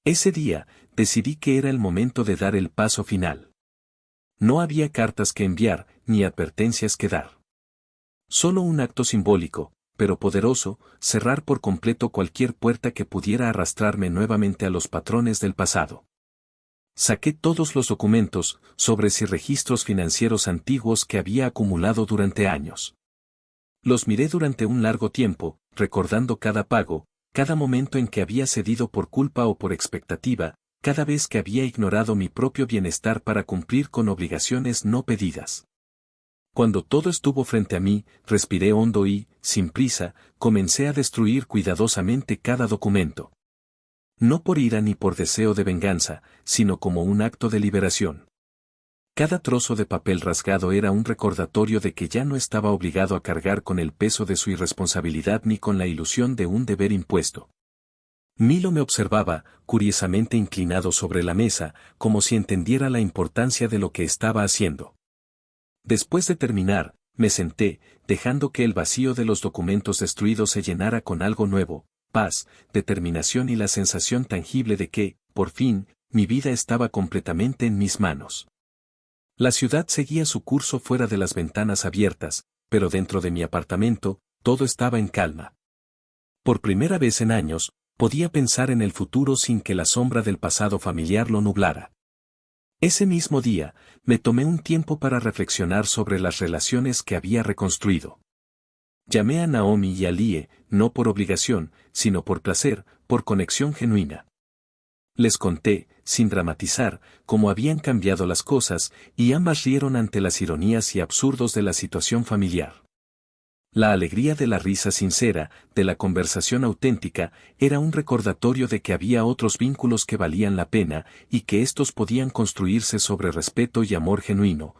Ese día, decidí que era el momento de dar el paso final. No había cartas que enviar, ni advertencias que dar. Solo un acto simbólico, pero poderoso, cerrar por completo cualquier puerta que pudiera arrastrarme nuevamente a los patrones del pasado. Saqué todos los documentos, sobres y registros financieros antiguos que había acumulado durante años. Los miré durante un largo tiempo, recordando cada pago, cada momento en que había cedido por culpa o por expectativa, cada vez que había ignorado mi propio bienestar para cumplir con obligaciones no pedidas. Cuando todo estuvo frente a mí, respiré hondo y, sin prisa, comencé a destruir cuidadosamente cada documento. No por ira ni por deseo de venganza, sino como un acto de liberación. Cada trozo de papel rasgado era un recordatorio de que ya no estaba obligado a cargar con el peso de su irresponsabilidad ni con la ilusión de un deber impuesto. Milo me observaba, curiosamente inclinado sobre la mesa, como si entendiera la importancia de lo que estaba haciendo. Después de terminar, me senté, dejando que el vacío de los documentos destruidos se llenara con algo nuevo, paz, determinación y la sensación tangible de que, por fin, mi vida estaba completamente en mis manos. La ciudad seguía su curso fuera de las ventanas abiertas, pero dentro de mi apartamento, todo estaba en calma. Por primera vez en años, podía pensar en el futuro sin que la sombra del pasado familiar lo nublara. Ese mismo día, me tomé un tiempo para reflexionar sobre las relaciones que había reconstruido. Llamé a Naomi y a Lie, no por obligación, sino por placer, por conexión genuina. Les conté, sin dramatizar, cómo habían cambiado las cosas, y ambas rieron ante las ironías y absurdos de la situación familiar. La alegría de la risa sincera, de la conversación auténtica, era un recordatorio de que había otros vínculos que valían la pena, y que estos podían construirse sobre respeto y amor genuino,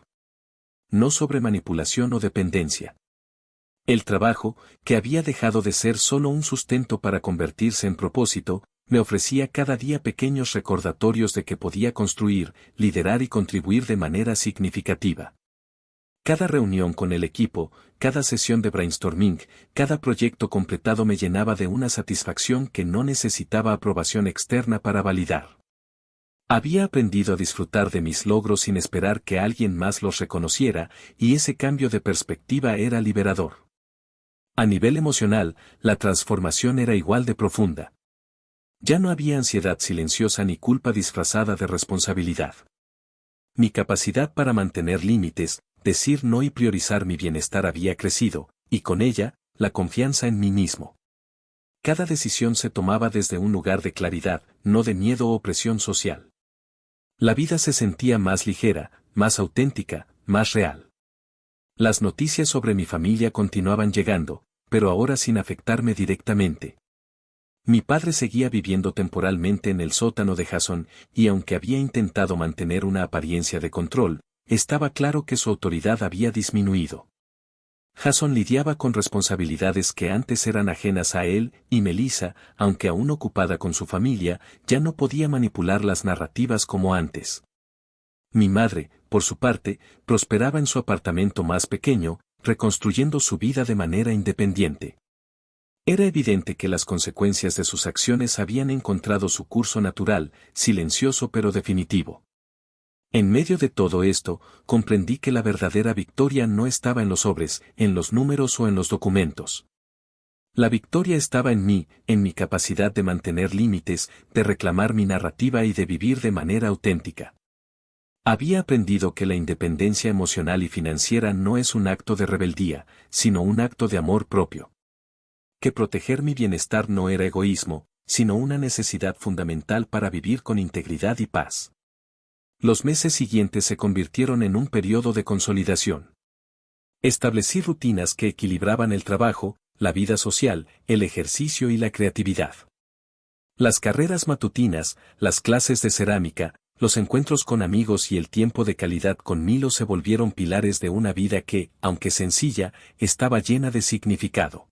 no sobre manipulación o dependencia. El trabajo, que había dejado de ser solo un sustento para convertirse en propósito, me ofrecía cada día pequeños recordatorios de que podía construir, liderar y contribuir de manera significativa. Cada reunión con el equipo, cada sesión de brainstorming, cada proyecto completado me llenaba de una satisfacción que no necesitaba aprobación externa para validar. Había aprendido a disfrutar de mis logros sin esperar que alguien más los reconociera, y ese cambio de perspectiva era liberador. A nivel emocional, la transformación era igual de profunda. Ya no había ansiedad silenciosa ni culpa disfrazada de responsabilidad. Mi capacidad para mantener límites, decir no y priorizar mi bienestar había crecido, y con ella, la confianza en mí mismo. Cada decisión se tomaba desde un lugar de claridad, no de miedo o presión social. La vida se sentía más ligera, más auténtica, más real. Las noticias sobre mi familia continuaban llegando, pero ahora sin afectarme directamente. Mi padre seguía viviendo temporalmente en el sótano de Jason, y aunque había intentado mantener una apariencia de control, estaba claro que su autoridad había disminuido. Jason lidiaba con responsabilidades que antes eran ajenas a él, y Melissa, aunque aún ocupada con su familia, ya no podía manipular las narrativas como antes. Mi madre, por su parte, prosperaba en su apartamento más pequeño, reconstruyendo su vida de manera independiente. Era evidente que las consecuencias de sus acciones habían encontrado su curso natural, silencioso pero definitivo. En medio de todo esto, comprendí que la verdadera victoria no estaba en los sobres, en los números o en los documentos. La victoria estaba en mí, en mi capacidad de mantener límites, de reclamar mi narrativa y de vivir de manera auténtica. Había aprendido que la independencia emocional y financiera no es un acto de rebeldía, sino un acto de amor propio. Que proteger mi bienestar no era egoísmo, sino una necesidad fundamental para vivir con integridad y paz. Los meses siguientes se convirtieron en un periodo de consolidación. Establecí rutinas que equilibraban el trabajo, la vida social, el ejercicio y la creatividad. Las carreras matutinas, las clases de cerámica, los encuentros con amigos y el tiempo de calidad con Milo se volvieron pilares de una vida que, aunque sencilla, estaba llena de significado.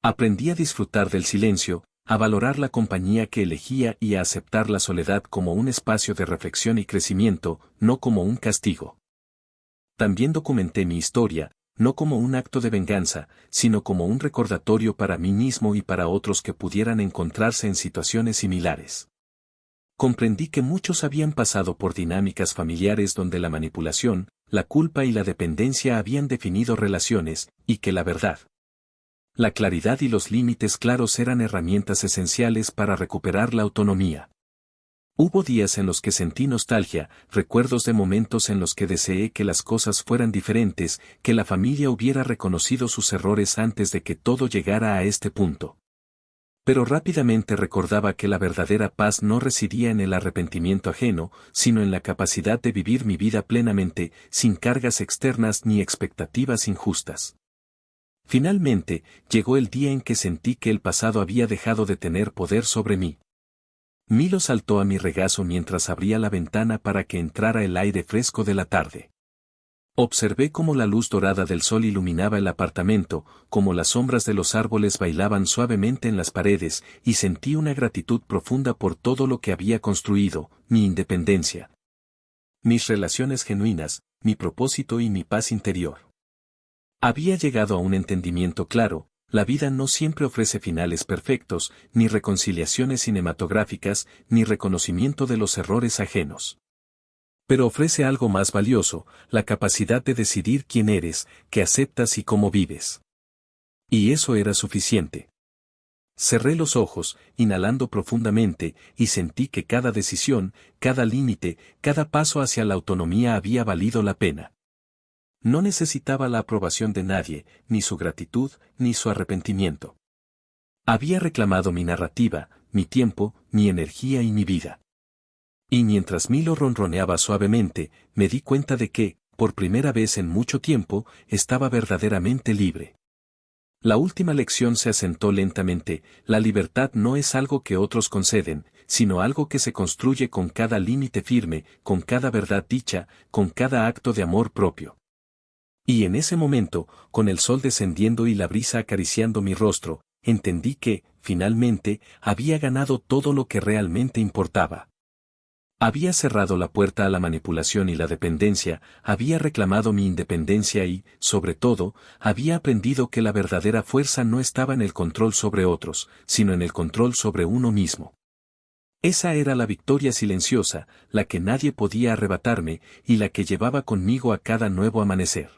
Aprendí a disfrutar del silencio, a valorar la compañía que elegía y a aceptar la soledad como un espacio de reflexión y crecimiento, no como un castigo. También documenté mi historia, no como un acto de venganza, sino como un recordatorio para mí mismo y para otros que pudieran encontrarse en situaciones similares. Comprendí que muchos habían pasado por dinámicas familiares donde la manipulación, la culpa y la dependencia habían definido relaciones, y que la verdad, la claridad y los límites claros eran herramientas esenciales para recuperar la autonomía. Hubo días en los que sentí nostalgia, recuerdos de momentos en los que deseé que las cosas fueran diferentes, que la familia hubiera reconocido sus errores antes de que todo llegara a este punto. Pero rápidamente recordaba que la verdadera paz no residía en el arrepentimiento ajeno, sino en la capacidad de vivir mi vida plenamente, sin cargas externas ni expectativas injustas. Finalmente, llegó el día en que sentí que el pasado había dejado de tener poder sobre mí. Milo saltó a mi regazo mientras abría la ventana para que entrara el aire fresco de la tarde. Observé cómo la luz dorada del sol iluminaba el apartamento, cómo las sombras de los árboles bailaban suavemente en las paredes, y sentí una gratitud profunda por todo lo que había construido, mi independencia, mis relaciones genuinas, mi propósito y mi paz interior. Había llegado a un entendimiento claro: la vida no siempre ofrece finales perfectos, ni reconciliaciones cinematográficas, ni reconocimiento de los errores ajenos. Pero ofrece algo más valioso: la capacidad de decidir quién eres, qué aceptas y cómo vives. Y eso era suficiente. Cerré los ojos, inhalando profundamente, y sentí que cada decisión, cada límite, cada paso hacia la autonomía había valido la pena. No necesitaba la aprobación de nadie, ni su gratitud, ni su arrepentimiento. Había reclamado mi narrativa, mi tiempo, mi energía y mi vida. Y mientras Milo ronroneaba suavemente, me di cuenta de que, por primera vez en mucho tiempo, estaba verdaderamente libre. La última lección se asentó lentamente: la libertad no es algo que otros conceden, sino algo que se construye con cada límite firme, con cada verdad dicha, con cada acto de amor propio. Y en ese momento, con el sol descendiendo y la brisa acariciando mi rostro, entendí que, finalmente, había ganado todo lo que realmente importaba. Había cerrado la puerta a la manipulación y la dependencia, había reclamado mi independencia y, sobre todo, había aprendido que la verdadera fuerza no estaba en el control sobre otros, sino en el control sobre uno mismo. Esa era la victoria silenciosa, la que nadie podía arrebatarme, y la que llevaba conmigo a cada nuevo amanecer.